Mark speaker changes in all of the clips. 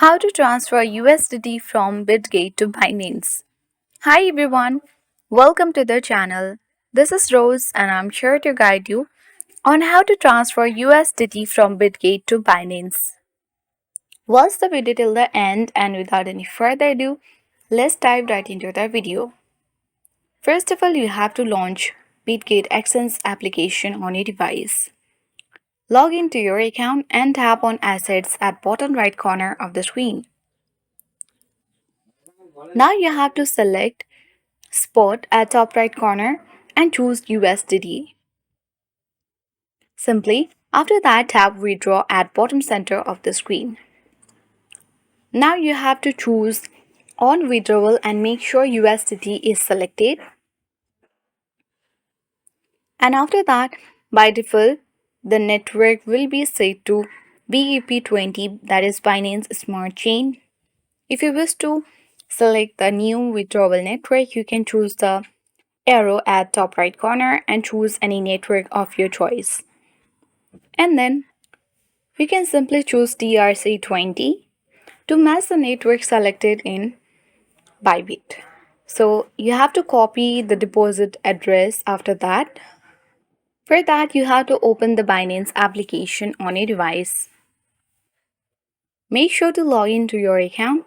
Speaker 1: How to transfer USDT from Bitgate to Binance. Hi everyone, welcome to the channel. This is Rose and I'm here to guide you on how to transfer USDT from Bitgate to Binance. Watch the video till the end and without any further ado, let's dive right into the video. First of all, you have to launch Bitgate Access application on your device. Log into your account and tap on Assets at bottom right corner of the screen. Now you have to select Spot at top right corner and choose USDT. Simply, after that tap Withdraw at bottom center of the screen. Now you have to choose on withdrawal and make sure USDT is selected. And after that, by default, the network will be set to BEP20, that is Binance Smart Chain. If you wish to select the new withdrawal network, you can choose the arrow at top right corner and choose any network of your choice. And then we can simply choose TRC20 to match the network selected in Bybit. So you have to copy the deposit address after that. For that, you have to open the Binance application on your device. Make sure to log into your account.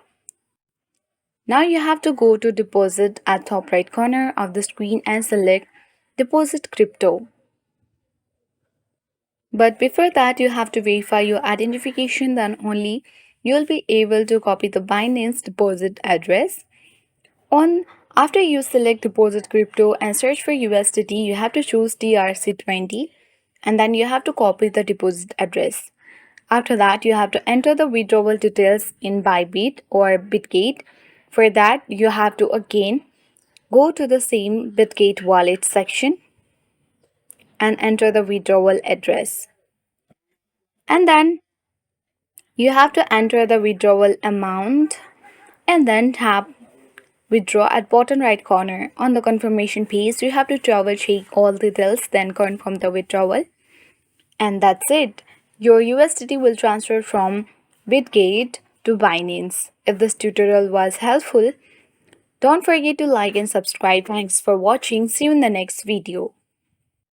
Speaker 1: Now you have to go to deposit at top right corner of the screen and select deposit crypto. But before that, you have to verify your identification, then only you'll be able to copy the Binance deposit address. After you select deposit crypto and search for USDT, you have to choose TRC20 and then you have to copy the deposit address. After that, you have to enter the withdrawal details in Bybit or Bitgate. For that, you have to again go to the same Bitgate wallet section and enter the withdrawal address. And then you have to enter the withdrawal amount and then tap withdraw at bottom right corner. On the confirmation page, you have to double check all details, then confirm the withdrawal. And that's it. Your USDT will transfer from Bitgate to Binance. If this tutorial was helpful, don't forget to like and subscribe. Thanks for watching. See you in the next video.